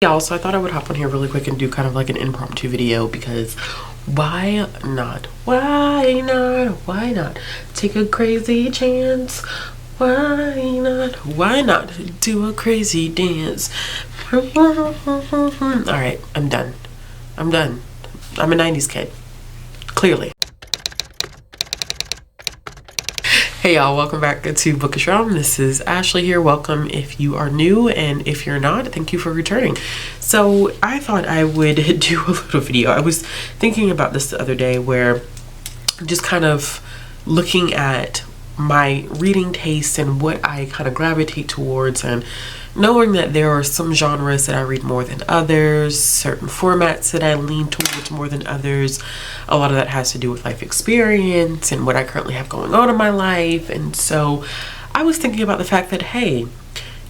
Y'all, so I thought I would hop on here really quick and do kind of like an impromptu video because why not? Why not? Why not? Take a crazy chance. Why not? Why not do a crazy dance? Alright, I'm done. I'm a 90s kid. Clearly. Hey y'all, welcome back to Bookishrealm. This is Ashley here. Welcome if you are new, and if you're not, thank you for returning. So I thought I would do a little video. I was thinking about this the other day, where just kind of looking at my reading taste and what I kind of gravitate towards, and knowing that there are some genres that I read more than others, certain formats that I lean towards more than others. A lot of that has to do with life experience and what I currently have going on in my life. And so I was thinking about the fact that, hey,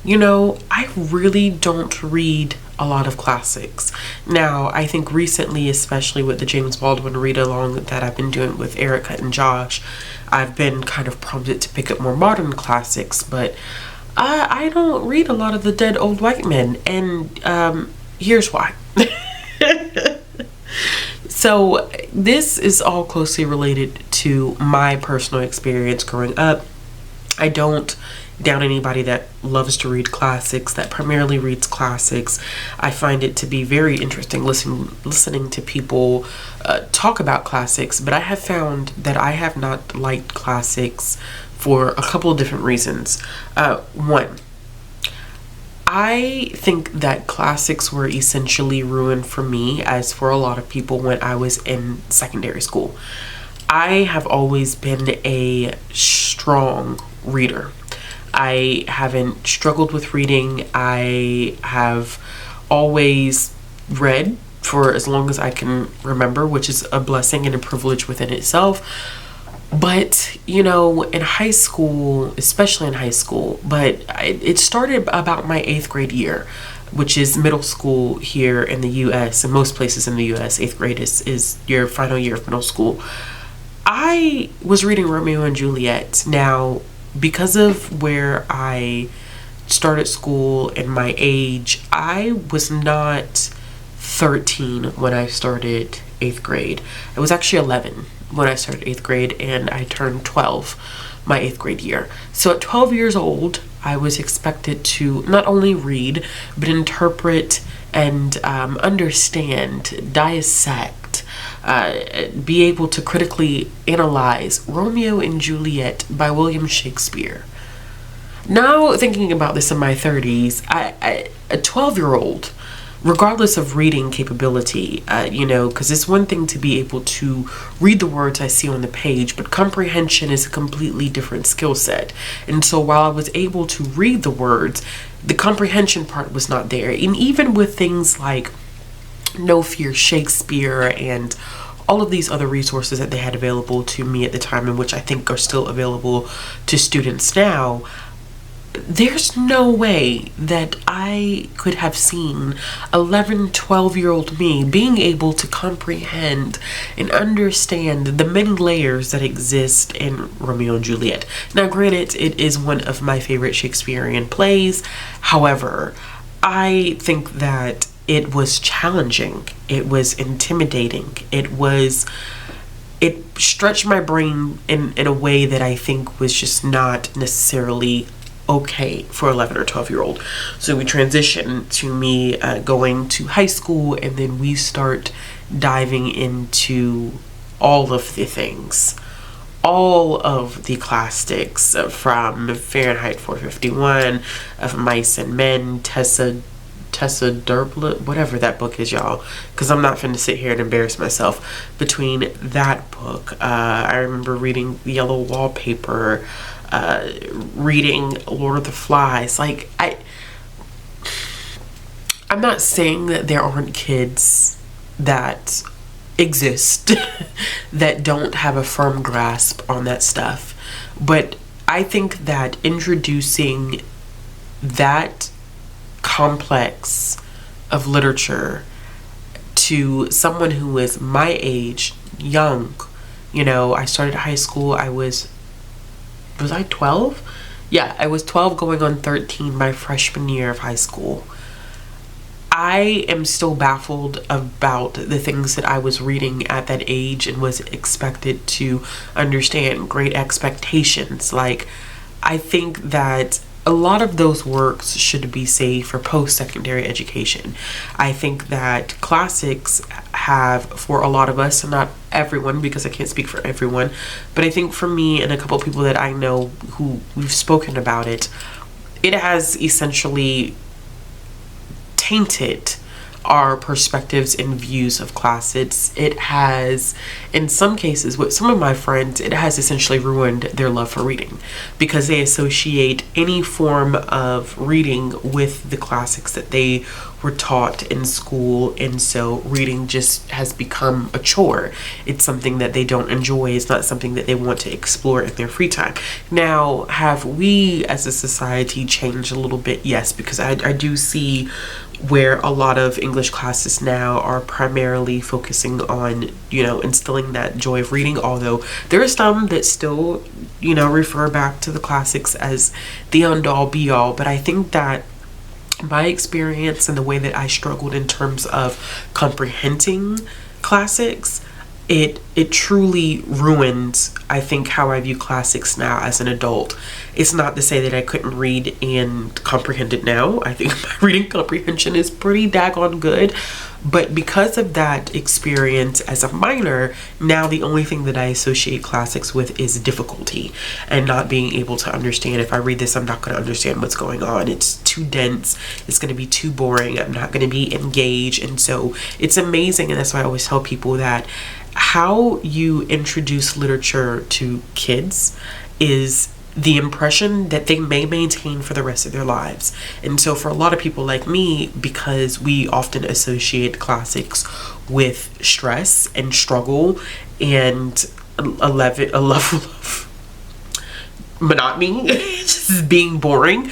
you know, I really don't read a lot of classics. Now, I think recently, especially with the James Baldwin read along that I've been doing with Erica and Josh, I've been kind of prompted to pick up more modern classics, but I don't read a lot of the dead old white men, and here's why. So this is all closely related to my personal experience growing up. I don't doubt anybody that loves to read classics, that primarily reads classics. I find it to be very interesting listening to people talk about classics, but I have found that I have not liked classics for a couple of different reasons. One, I think that classics were essentially ruined for me, as for a lot of people, when I was in secondary school. I have always been a strong reader. I haven't struggled with reading. I have always read for as long as I can remember, which is a blessing and a privilege within itself. But, you know, in high school, especially in high school, but it started about my 8th grade year, which is middle school here in the US, and most places in the US, 8th grade is your final year of middle school. I was reading Romeo and Juliet. Now, because of where I started school and my age, I was not 13 when I started 8th grade. I was actually 11 when I started 8th grade, and I turned 12 my 8th grade year. So at 12 years old, I was expected to not only read, but interpret and understand, dissect, be able to critically analyze Romeo and Juliet by William Shakespeare. Now, thinking about this in my 30s, a 12-year-old, regardless of reading capability, you know, because it's one thing to be able to read the words I see on the page, but comprehension is a completely different skill set. And so while I was able to read the words, the comprehension part was not there. And even with things like No Fear Shakespeare and all of these other resources that they had available to me at the time, and which I think are still available to students now, there's no way that I could have seen 11, 12-year-old me being able to comprehend and understand the many layers that exist in Romeo and Juliet. Now, granted, it is one of my favorite Shakespearean plays. However, I think that it was challenging. It was intimidating. It stretched my brain in a way that I think was just not necessarily okay for 11 or 12-year-old. So we transition to me going to high school, and then we start diving into all of the things, all of the classics, from Fahrenheit 451, of Mice and Men, Tessa Durblet, whatever that book is, y'all, because I'm not finna sit here and embarrass myself. Between that book, I remember reading Yellow Wallpaper, reading Lord of the Flies. Like, I'm not saying that there aren't kids that exist that don't have a firm grasp on that stuff, but I think that introducing that complex of literature to someone who is my age, young, you know, I started high school, was I 12? Yeah, I was 12 going on 13 my freshman year of high school. I am still baffled about the things that I was reading at that age and was expected to understand. Great Expectations. Like, I think that a lot of those works should be saved for post-secondary education. I think that classics have, for a lot of us, and not everyone because I can't speak for everyone, but I think for me and a couple of people that I know who we've spoken about it, it has essentially tainted our perspectives and views of classics. It has, in some cases, with some of my friends, it has essentially ruined their love for reading because they associate any form of reading with the classics that they were taught in school, and so reading just has become a chore. It's something that they don't enjoy. It's not something that they want to explore in their free time. Now, have we as a society changed a little bit? Yes, because I do see where a lot of English classes now are primarily focusing on, instilling that joy of reading, although there are some that still, refer back to the classics as the end-all be-all. But I think that my experience and the way that I struggled in terms of comprehending classics, it truly ruined, I think, how I view classics now as an adult. It's not to say that I couldn't read and comprehend it now. I think my reading comprehension is pretty daggone good. But because of that experience as a minor, now the only thing that I associate classics with is difficulty and not being able to understand. If I read this, I'm not going to understand what's going on. It's too dense. It's going to be too boring. I'm not going to be engaged. And so it's amazing. And that's why I always tell people that how you introduce literature to kids is the impression that they may maintain for the rest of their lives. And so for a lot of people like me, because we often associate classics with stress and struggle and a level of monotony, just being boring,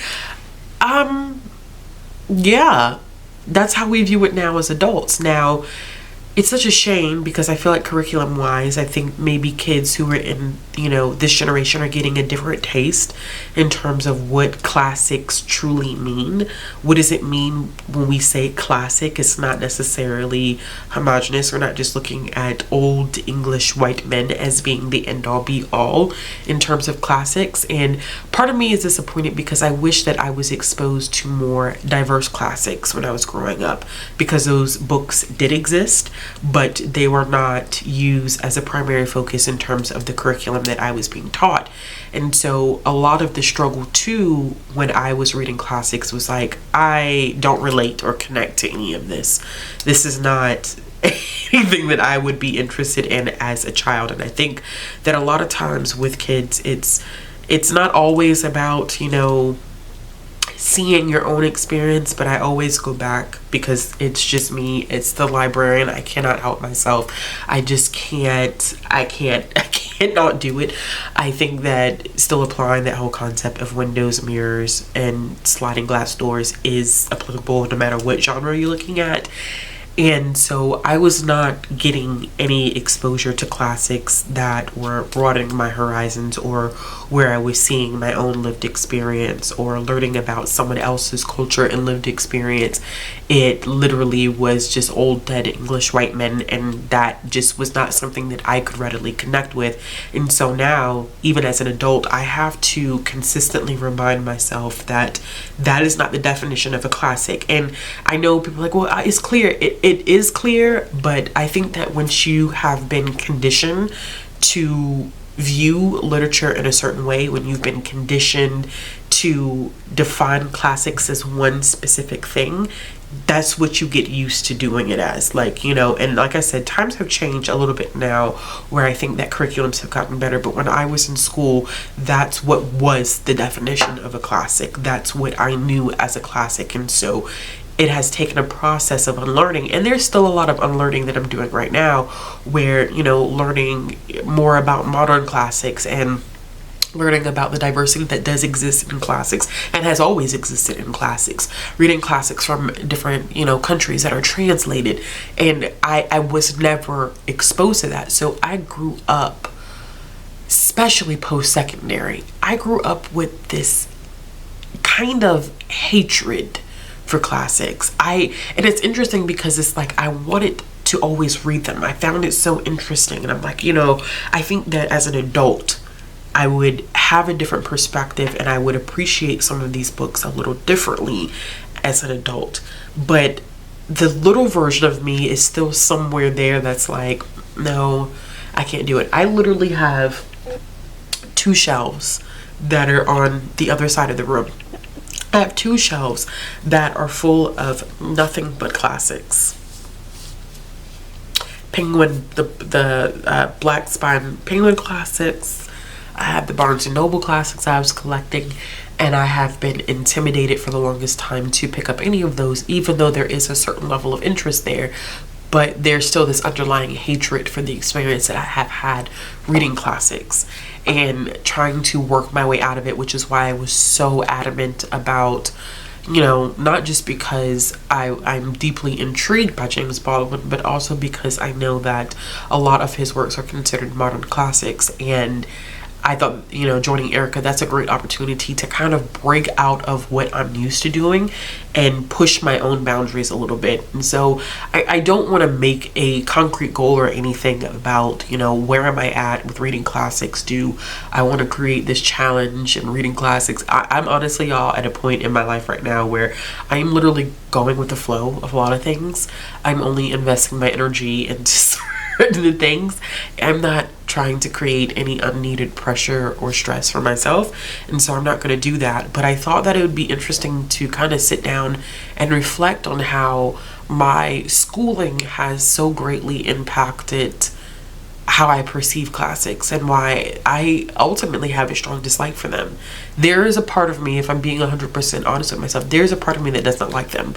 yeah, that's how we view it now as adults. Now, it's such a shame because I feel like curriculum wise, I think maybe kids who are in, this generation are getting a different taste in terms of what classics truly mean. What does it mean when we say classic? It's not necessarily homogenous. We're not just looking at old English white men as being the end all be all in terms of classics. And part of me is disappointed because I wish that I was exposed to more diverse classics when I was growing up, because those books did exist, but they were not used as a primary focus in terms of the curriculum that I was being taught. And so a lot of the struggle too when I was reading classics was like, I don't relate or connect to any of this. This is not anything that I would be interested in as a child. And I think that a lot of times with kids, it's not always about, seeing your own experience, but I always go back because it's just me. It's the librarian. I cannot help myself. I just can't. I cannot do it. I think that still applying that whole concept of windows, mirrors, and sliding glass doors is applicable no matter what genre you're looking at. And so I was not getting any exposure to classics that were broadening my horizons, or where I was seeing my own lived experience or learning about someone else's culture and lived experience. It literally was just old dead English white men, and that just was not something that I could readily connect with. And so now, even as an adult, I have to consistently remind myself that that is not the definition of a classic. And I know people are like, well, it's clear. It is clear, but I think that once you have been conditioned to view literature in a certain way, when you've been conditioned to define classics as one specific thing, that's what you get used to doing it as. And like I said, times have changed a little bit now where I think that curriculums have gotten better, but when I was in school, that's what was the definition of a classic. That's what I knew as a classic. And so it has taken a process of unlearning, and there's still a lot of unlearning that I'm doing right now, where learning more about modern classics and learning about the diversity that does exist in classics and has always existed in classics, reading classics from different countries that are translated, and I was never exposed to that. So I grew up, especially post-secondary, I grew up with this kind of hatred for classics. And it's interesting because it's like I wanted to always read them. I found it so interesting, and I'm like, I think that as an adult I would have a different perspective and I would appreciate some of these books a little differently as an adult. But the little version of me is still somewhere there that's like, no, I can't do it. I literally have 2 shelves that are on the other side of the room. I have 2 shelves that are full of nothing but classics. Penguin, the Black Spine Penguin classics. I have the Barnes & Noble classics I was collecting, and I have been intimidated for the longest time to pick up any of those, even though there is a certain level of interest there. But there's still this underlying hatred for the experience that I have had reading classics and trying to work my way out of it, which is why I was so adamant about, not just because I'm deeply intrigued by James Baldwin, but also because I know that a lot of his works are considered modern classics. And I thought, joining Erica, that's a great opportunity to kind of break out of what I'm used to doing and push my own boundaries a little bit. And so I don't want to make a concrete goal or anything about, where am I at with reading classics? Do I want to create this challenge in reading classics? I'm honestly, y'all, at a point in my life right now where I'm literally going with the flow of a lot of things. I'm only investing my energy into the things. I'm not trying to create any unneeded pressure or stress for myself, and so I'm not going to do that. But I thought that it would be interesting to kind of sit down and reflect on how my schooling has so greatly impacted how I perceive classics and why I ultimately have a strong dislike for them. There is a part of me, if I'm being 100% honest with myself, there's a part of me that does not like them.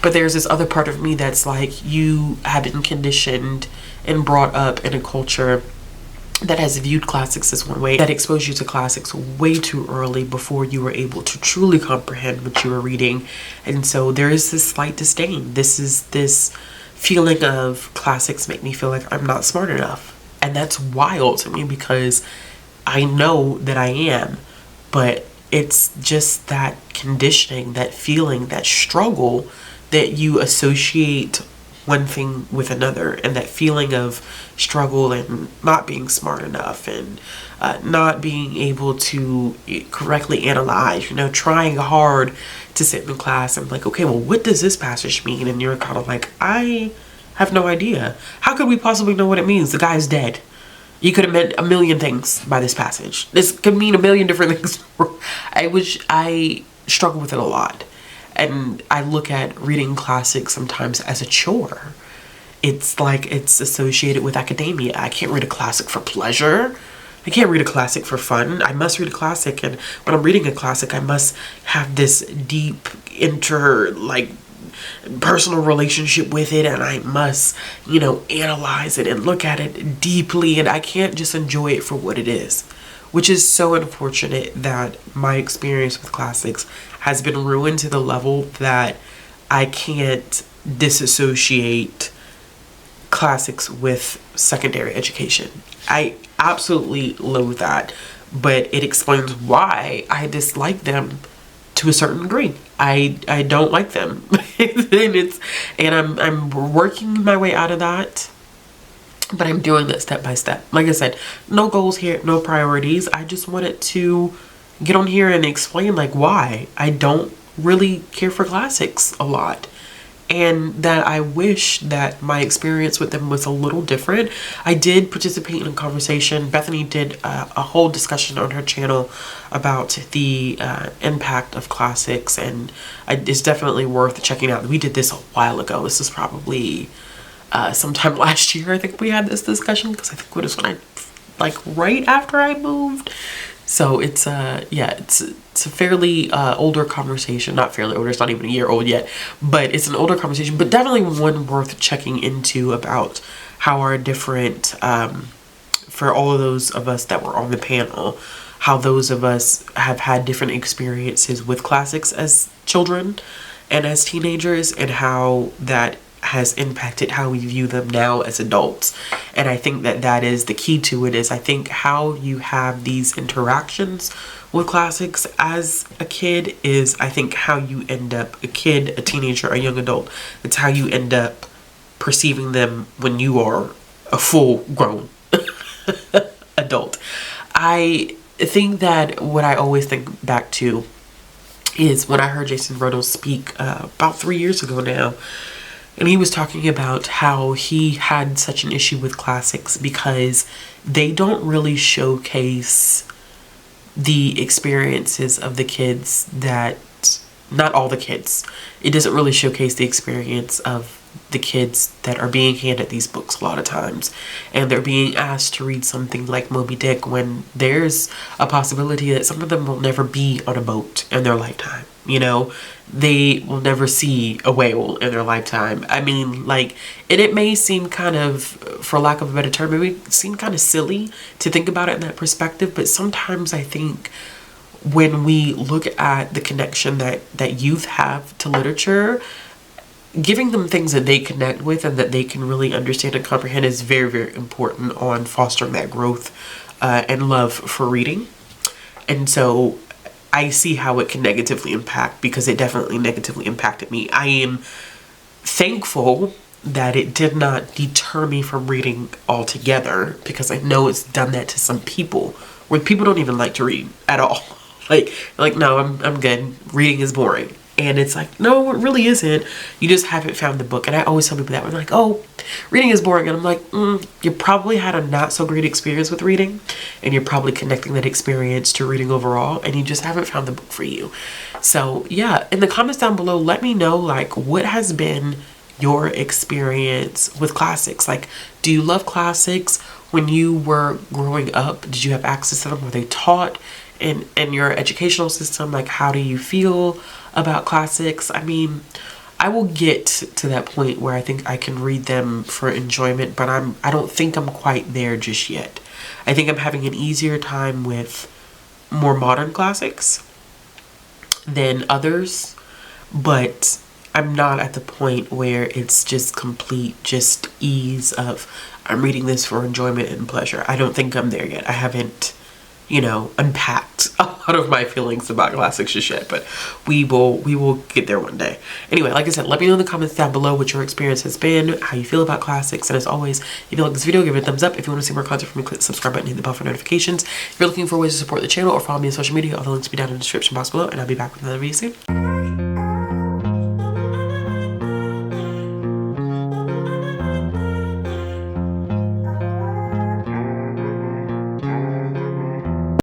But there's this other part of me that's like, you have been conditioned and brought up in a culture that has viewed classics as one way, that exposed you to classics way too early before you were able to truly comprehend what you were reading. And so there is this slight disdain. This feeling of classics make me feel like I'm not smart enough. And that's wild to me because I know that I am. But it's just that conditioning, that feeling, that struggle that you associate one thing with another, and that feeling of struggle and not being smart enough and not being able to correctly analyze, trying hard to sit in class and like, okay, well, what does this passage mean? And you're kind of like, I have no idea. How could we possibly know what it means? The guy's dead. You could have meant a million things by this passage. This could mean a million different things. I struggle with it a lot. And I look at reading classics sometimes as a chore. It's like it's associated with academia. I can't read a classic for pleasure. I can't read a classic for fun. I must read a classic, and when I'm reading a classic, I must have this deep personal relationship with it, and I must, analyze it and look at it deeply, and I can't just enjoy it for what it is. Which is so unfortunate that my experience with classics has been ruined to the level that I can't disassociate classics with secondary education. I absolutely loathe that, but it explains why I dislike them to a certain degree. I don't like them. and I'm working my way out of that. But I'm doing that step by step. Like I said, no goals here, no priorities. I just wanted to get on here and explain why I don't really care for classics a lot. And that I wish that my experience with them was a little different. I did participate in a conversation. Bethany did a whole discussion on her channel about the impact of classics. And it's definitely worth checking out. We did this a while ago. This is probably sometime last year. I think we had this discussion because I think it was when right after I moved. So it's it's a fairly older conversation. Not fairly older, it's not even a year old yet, but it's an older conversation, but definitely one worth checking into about how our different for all of those of us that were on the panel, how those of us have had different experiences with classics as children and as teenagers, and how that has impacted how we view them now as adults. And I think that is the key to it, is I think how you have these interactions with classics as a kid is, I think, how you end up a kid, a teenager, a young adult. It's how you end up perceiving them when you are a full grown adult. I think that what I always think back to is when I heard Jason Reynolds speak about 3 years ago now, and he was talking about how he had such an issue with classics because they don't really showcase the experiences of the kids that, not all the kids, it doesn't really showcase the experience of the kids that are being handed these books a lot of times, and they're being asked to read something like Moby Dick when there's a possibility that some of them will never be on a boat in their lifetime. You know, they will never see a whale in their lifetime. I mean, like, and it may seem kind of, for lack of a better term, it may seem kind of silly to think about it in that perspective, but sometimes I think when we look at the connection that youth have to literature, giving them things that they connect with and that they can really understand and comprehend is very, very important on fostering that growth and love for reading. And so I see how it can negatively impact, because it definitely negatively impacted me. I am thankful that it did not deter me from reading altogether, because I know it's done that to some people where people don't even like to read at all. Like no, I'm good. Reading is boring. And it's like, no, it really isn't. You just haven't found the book. And I always tell people that. We're like, oh, reading is boring. And I'm like, you probably had a not so great experience with reading. And you're probably connecting that experience to reading overall. And you just haven't found the book for you. So yeah, in the comments down below, let me know, like, what has been your experience with classics? Like, do you love classics? When you were growing up, did you have access to them? Were they taught in your educational system? Like, how do you feel about classics? I mean, I will get to that point where I think I can read them for enjoyment, but I don't think I'm quite there just yet. I think I'm having an easier time with more modern classics than others, but I'm not at the point where it's just complete just ease of I'm reading this for enjoyment and pleasure. I don't think I'm there yet. I haven't, you know, unpacked a lot of my feelings about classics just yet, but we will get there one day. Anyway, like I said, let me know in the comments down below what your experience has been, how you feel about classics, and as always, if you like this video, give it a thumbs up. If you want to see more content from me, click the subscribe button and hit the bell for notifications. If you're looking for ways to support the channel or follow me on social media, all the links will be down in the description box below, and I'll be back with another video soon.